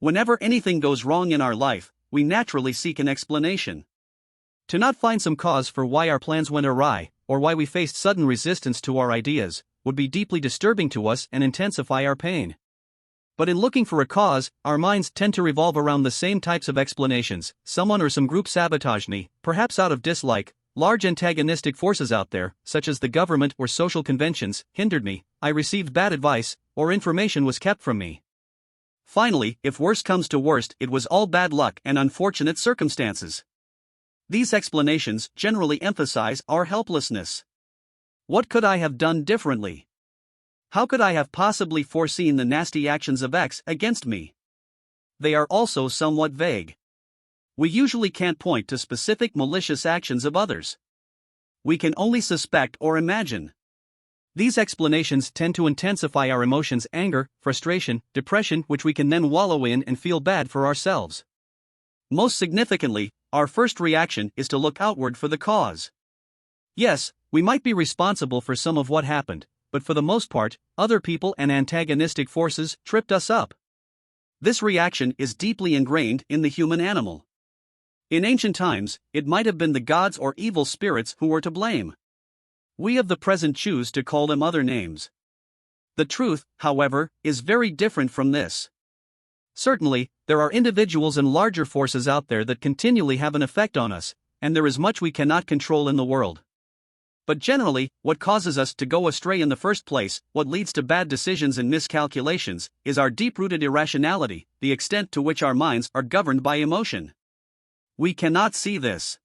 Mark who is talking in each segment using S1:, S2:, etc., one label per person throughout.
S1: Whenever anything goes wrong in our life, we naturally seek an explanation. To not find some cause for why our plans went awry, or why we faced sudden resistance to our ideas, would be deeply disturbing to us and intensify our pain. But in looking for a cause, our minds tend to revolve around the same types of explanations. Someone or some group sabotaged me, perhaps out of dislike. Large antagonistic forces out there, such as the government or social conventions, hindered me. I received bad advice, or information was kept from me. Finally, if worst comes to worst, it was all bad luck and unfortunate circumstances. These explanations generally emphasize our helplessness. What could I have done differently? How could I have possibly foreseen the nasty actions of X against me? They are also somewhat vague. We usually can't point to specific malicious actions of others. We can only suspect or imagine. These explanations tend to intensify our emotions: anger, frustration, depression, which we can then wallow in and feel bad for ourselves. Most significantly, our first reaction is to look outward for the cause. Yes, we might be responsible for some of what happened, but for the most part, other people and antagonistic forces tripped us up. This reaction is deeply ingrained in the human animal. In ancient times, it might have been the gods or evil spirits who were to blame. We of the present choose to call them other names. The truth, however, is very different from this. Certainly, there are individuals and larger forces out there that continually have an effect on us, and there is much we cannot control in the world. But generally, what causes us to go astray in the first place, what leads to bad decisions and miscalculations, is our deep-rooted irrationality, the extent to which our minds are governed by emotion. We cannot see this.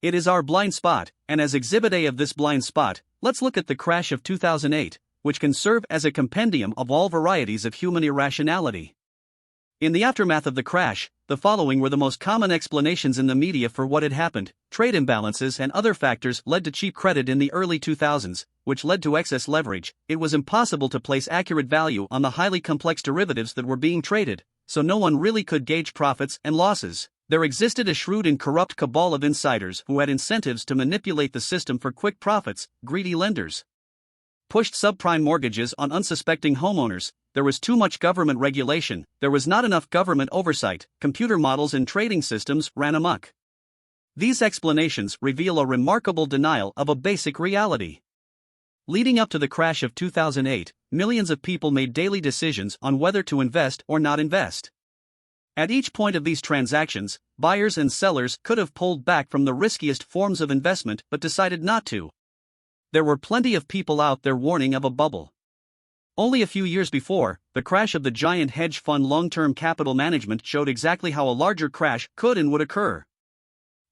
S1: It is our blind spot, and as Exhibit A of this blind spot, let's look at the crash of 2008, which can serve as a compendium of all varieties of human irrationality. In the aftermath of the crash, the following were the most common explanations in the media for what had happened. Trade imbalances and other factors led to cheap credit in the early 2000s, which led to excess leverage. It was impossible to place accurate value on the highly complex derivatives that were being traded, so no one really could gauge profits and losses. There existed a shrewd and corrupt cabal of insiders who had incentives to manipulate the system for quick profits. Greedy lenders pushed subprime mortgages on unsuspecting homeowners. There was too much government regulation, there was not enough government oversight, computer models and trading systems ran amok. These explanations reveal a remarkable denial of a basic reality. Leading up to the crash of 2008, millions of people made daily decisions on whether to invest or not invest. At each point of these transactions, buyers and sellers could have pulled back from the riskiest forms of investment but decided not to. There were plenty of people out there warning of a bubble. Only a few years before, the crash of the giant hedge fund long-term capital management showed exactly how a larger crash could and would occur.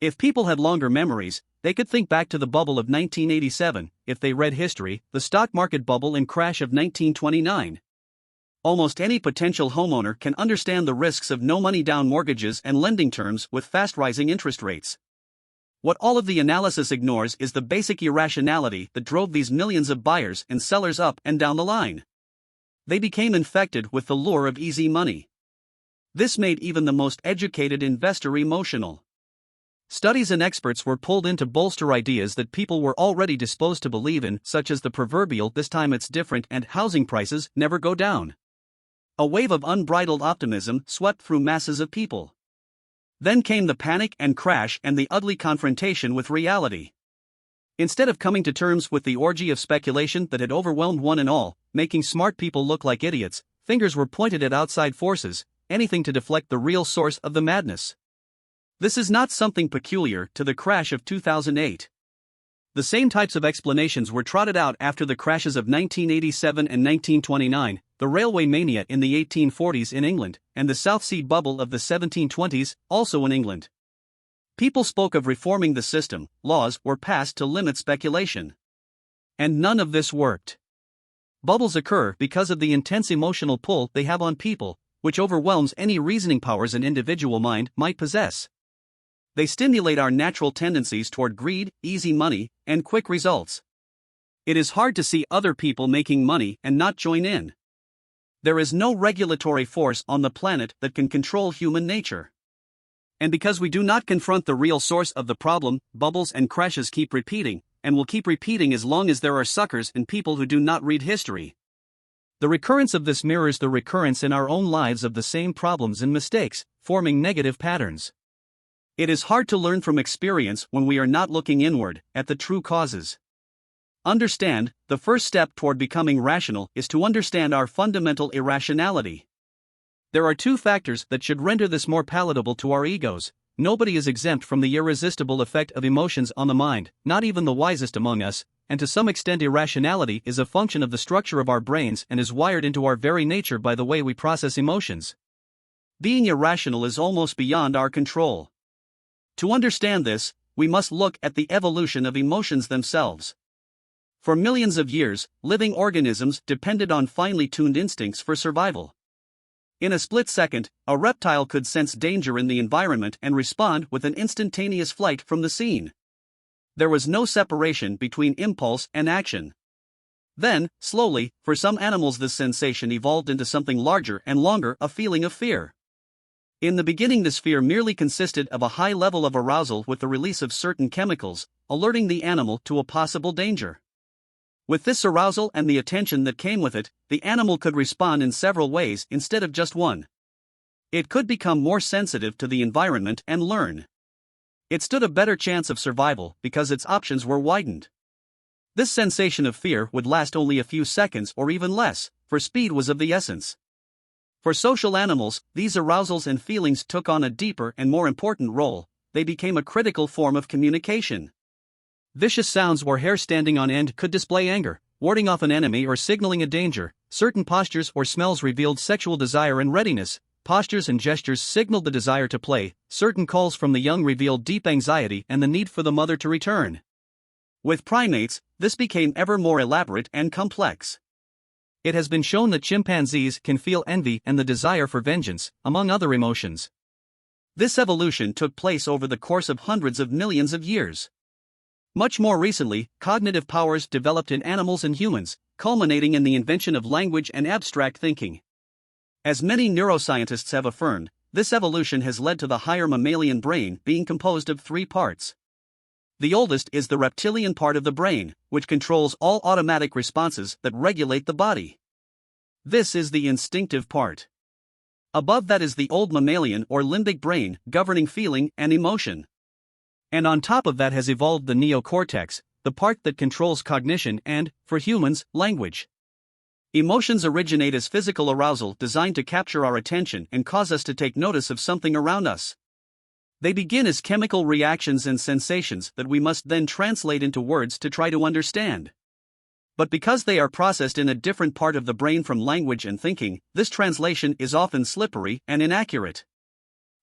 S1: If people had longer memories, they could think back to the bubble of 1987, if they read history, the stock market bubble and crash of 1929. Almost any potential homeowner can understand the risks of no-money-down mortgages and lending terms with fast-rising interest rates. What all of the analysis ignores is the basic irrationality that drove these millions of buyers and sellers up and down the line. They became infected with the lure of easy money. This made even the most educated investor emotional. Studies and experts were pulled in to bolster ideas that people were already disposed to believe in, such as the proverbial "this time it's different" and "housing prices never go down." A wave of unbridled optimism swept through masses of people. Then came the panic and crash and the ugly confrontation with reality. Instead of coming to terms with the orgy of speculation that had overwhelmed one and all, making smart people look like idiots, fingers were pointed at outside forces, anything to deflect the real source of the madness. This is not something peculiar to the crash of 2008. The same types of explanations were trotted out after the crashes of 1987 and 1929, the railway mania in the 1840s in England, and the South Sea bubble of the 1720s, also in England. People spoke of reforming the system, laws were passed to limit speculation. And none of this worked. Bubbles occur because of the intense emotional pull they have on people, which overwhelms any reasoning powers an individual mind might possess. They stimulate our natural tendencies toward greed, easy money, and quick results. It is hard to see other people making money and not join in. There is no regulatory force on the planet that can control human nature. And because we do not confront the real source of the problem, bubbles and crashes keep repeating, and will keep repeating as long as there are suckers and people who do not read history. The recurrence of this mirrors the recurrence in our own lives of the same problems and mistakes, forming negative patterns. It is hard to learn from experience when we are not looking inward, at the true causes. Understand, the first step toward becoming rational is to understand our fundamental irrationality. There are two factors that should render this more palatable to our egos. Nobody is exempt from the irresistible effect of emotions on the mind, not even the wisest among us, and to some extent irrationality is a function of the structure of our brains and is wired into our very nature by the way we process emotions. Being irrational is almost beyond our control. To understand this, we must look at the evolution of emotions themselves. For millions of years, living organisms depended on finely tuned instincts for survival. In a split second, a reptile could sense danger in the environment and respond with an instantaneous flight from the scene. There was no separation between impulse and action. Then, slowly, for some animals this sensation evolved into something larger and longer, a feeling of fear. In the beginning this fear merely consisted of a high level of arousal with the release of certain chemicals, alerting the animal to a possible danger. With this arousal and the attention that came with it, the animal could respond in several ways instead of just one. It could become more sensitive to the environment and learn. It stood a better chance of survival because its options were widened. This sensation of fear would last only a few seconds or even less, for speed was of the essence. For social animals, these arousals and feelings took on a deeper and more important role. They became a critical form of communication. Vicious sounds where hair standing on end could display anger, warding off an enemy or signaling a danger. Certain postures or smells revealed sexual desire and readiness. Postures and gestures signaled the desire to play. Certain calls from the young revealed deep anxiety and the need for the mother to return. With primates, this became ever more elaborate and complex. It has been shown that chimpanzees can feel envy and the desire for vengeance, among other emotions. This evolution took place over the course of hundreds of millions of years. Much more recently, cognitive powers developed in animals and humans, culminating in the invention of language and abstract thinking. As many neuroscientists have affirmed, this evolution has led to the higher mammalian brain being composed of three parts. The oldest is the reptilian part of the brain, which controls all automatic responses that regulate the body. This is the instinctive part. Above that is the old mammalian or limbic brain, governing feeling and emotion. And on top of that has evolved the neocortex, the part that controls cognition and, for humans, language. Emotions originate as physical arousal designed to capture our attention and cause us to take notice of something around us. They begin as chemical reactions and sensations that we must then translate into words to try to understand. But because they are processed in a different part of the brain from language and thinking, this translation is often slippery and inaccurate.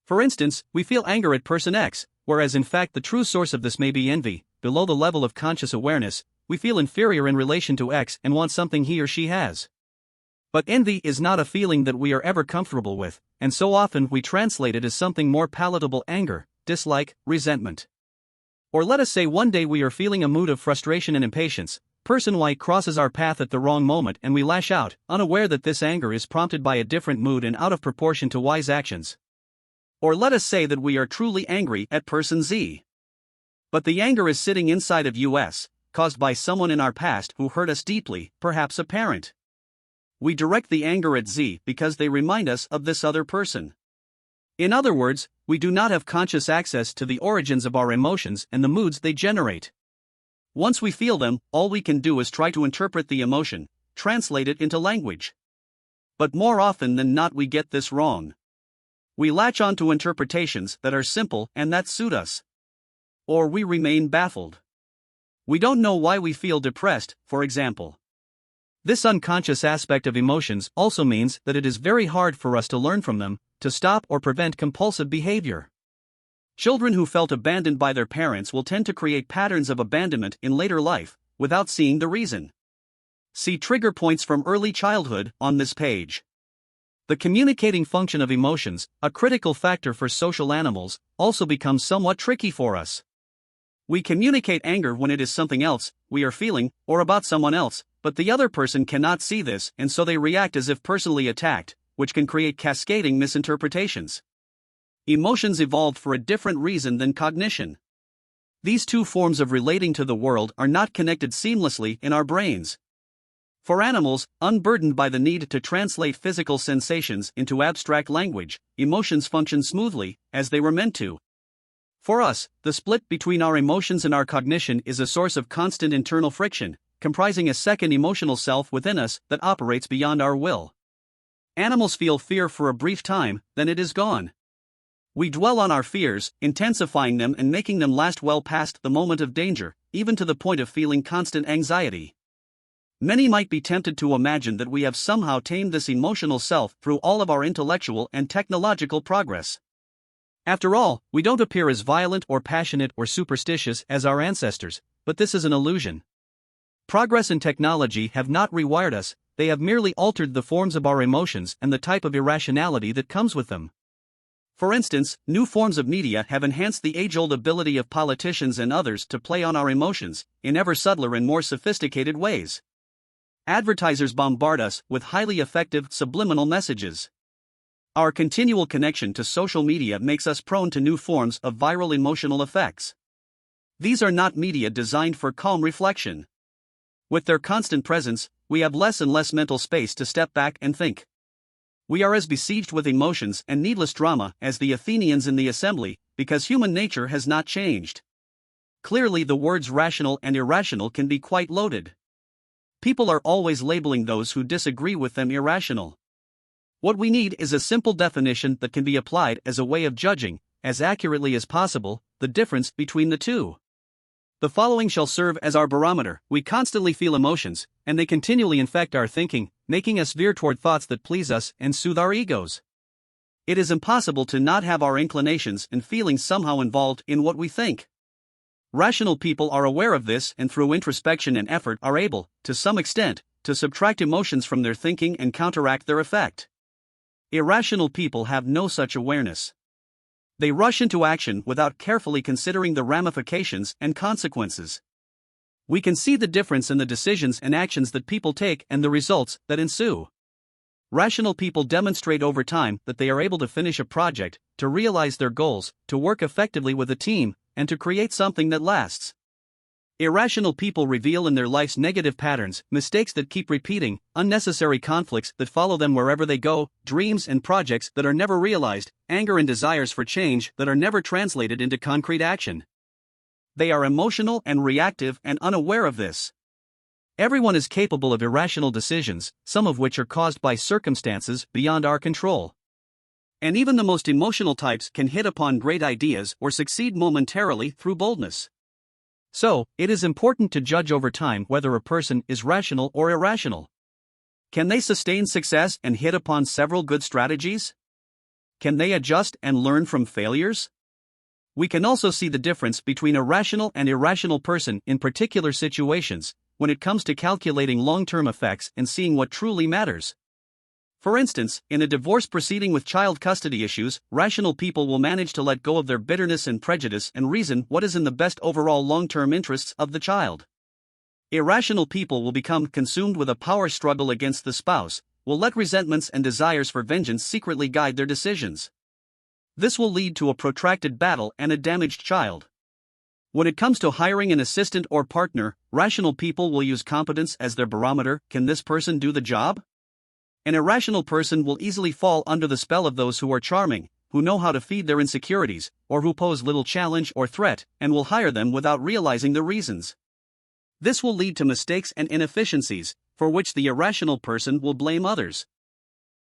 S1: For instance, we feel anger at person X, whereas in fact the true source of this may be envy. Below the level of conscious awareness, we feel inferior in relation to X and want something he or she has. But envy is not a feeling that we are ever comfortable with, and so often we translate it as something more palatable: anger, dislike, resentment. Or let us say one day we are feeling a mood of frustration and impatience. Person Y crosses our path at the wrong moment and we lash out, unaware that this anger is prompted by a different mood and out of proportion to Y's actions. Or let us say that we are truly angry at person Z. But the anger is sitting inside of us, caused by someone in our past who hurt us deeply, perhaps a parent. We direct the anger at Z because they remind us of this other person. In other words, we do not have conscious access to the origins of our emotions and the moods they generate. Once we feel them, all we can do is try to interpret the emotion, translate it into language. But more often than not we get this wrong. We latch on to interpretations that are simple and that suit us. Or we remain baffled. We don't know why we feel depressed, for example. This unconscious aspect of emotions also means that it is very hard for us to learn from them, to stop or prevent compulsive behavior. Children who felt abandoned by their parents will tend to create patterns of abandonment in later life, without seeing the reason. See trigger points from early childhood on this page. The communicating function of emotions, a critical factor for social animals, also becomes somewhat tricky for us. We communicate anger when it is something else we are feeling, or about someone else, but the other person cannot see this and so they react as if personally attacked, which can create cascading misinterpretations. Emotions evolved for a different reason than cognition. These two forms of relating to the world are not connected seamlessly in our brains. For animals, unburdened by the need to translate physical sensations into abstract language, emotions function smoothly, as they were meant to. For us, the split between our emotions and our cognition is a source of constant internal friction, comprising a second emotional self within us that operates beyond our will. Animals feel fear for a brief time, then it is gone. We dwell on our fears, intensifying them and making them last well past the moment of danger, even to the point of feeling constant anxiety. Many might be tempted to imagine that we have somehow tamed this emotional self through all of our intellectual and technological progress. After all, we don't appear as violent or passionate or superstitious as our ancestors, but this is an illusion. Progress and technology have not rewired us, they have merely altered the forms of our emotions and the type of irrationality that comes with them. For instance, new forms of media have enhanced the age-old ability of politicians and others to play on our emotions, in ever subtler and more sophisticated ways. Advertisers bombard us with highly effective subliminal messages. Our continual connection to social media makes us prone to new forms of viral emotional effects. These are not media designed for calm reflection. With their constant presence, we have less and less mental space to step back and think. We are as besieged with emotions and needless drama as the Athenians in the assembly, because human nature has not changed. Clearly, the words rational and irrational can be quite loaded. People are always labeling those who disagree with them irrational. What we need is a simple definition that can be applied as a way of judging, as accurately as possible, the difference between the two. The following shall serve as our barometer. We constantly feel emotions, and they continually infect our thinking, making us veer toward thoughts that please us and soothe our egos. It is impossible to not have our inclinations and feelings somehow involved in what we think. Rational people are aware of this and through introspection and effort are able, to some extent, to subtract emotions from their thinking and counteract their effect. Irrational people have no such awareness. They rush into action without carefully considering the ramifications and consequences. We can see the difference in the decisions and actions that people take and the results that ensue. Rational people demonstrate over time that they are able to finish a project, to realize their goals, to work effectively with a team, and to create something that lasts. Irrational people reveal in their life's negative patterns, mistakes that keep repeating, unnecessary conflicts that follow them wherever they go, dreams and projects that are never realized, anger and desires for change that are never translated into concrete action. They are emotional and reactive and unaware of this. Everyone is capable of irrational decisions, some of which are caused by circumstances beyond our control. And even the most emotional types can hit upon great ideas or succeed momentarily through boldness. So, it is important to judge over time whether a person is rational or irrational. Can they sustain success and hit upon several good strategies? Can they adjust and learn from failures? We can also see the difference between a rational and irrational person in particular situations, when it comes to calculating long-term effects and seeing what truly matters. For instance, in a divorce proceeding with child custody issues, rational people will manage to let go of their bitterness and prejudice and reason what is in the best overall long-term interests of the child. Irrational people will become consumed with a power struggle against the spouse, will let resentments and desires for vengeance secretly guide their decisions. This will lead to a protracted battle and a damaged child. When it comes to hiring an assistant or partner, rational people will use competence as their barometer. Can this person do the job? An irrational person will easily fall under the spell of those who are charming, who know how to feed their insecurities, or who pose little challenge or threat, and will hire them without realizing the reasons. This will lead to mistakes and inefficiencies, for which the irrational person will blame others.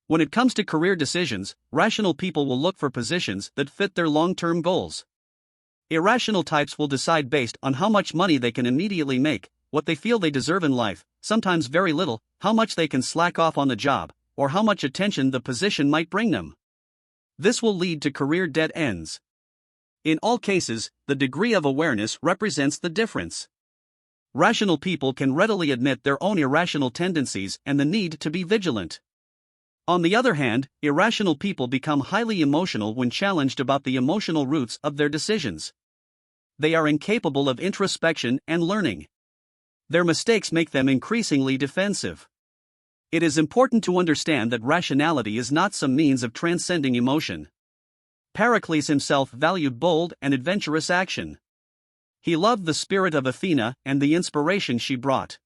S1: When it comes to career decisions, rational people will look for positions that fit their long-term goals. Irrational types will decide based on how much money they can immediately make, what they feel they deserve in life, sometimes very little, how much they can slack off on the job, or how much attention the position might bring them. This will lead to career dead ends. In all cases, the degree of awareness represents the difference. Rational people can readily admit their own irrational tendencies and the need to be vigilant. On the other hand, irrational people become highly emotional when challenged about the emotional roots of their decisions. They are incapable of introspection and learning. Their mistakes make them increasingly defensive. It is important to understand that rationality is not some means of transcending emotion. Pericles himself valued bold and adventurous action. He loved the spirit of Athena and the inspiration she brought.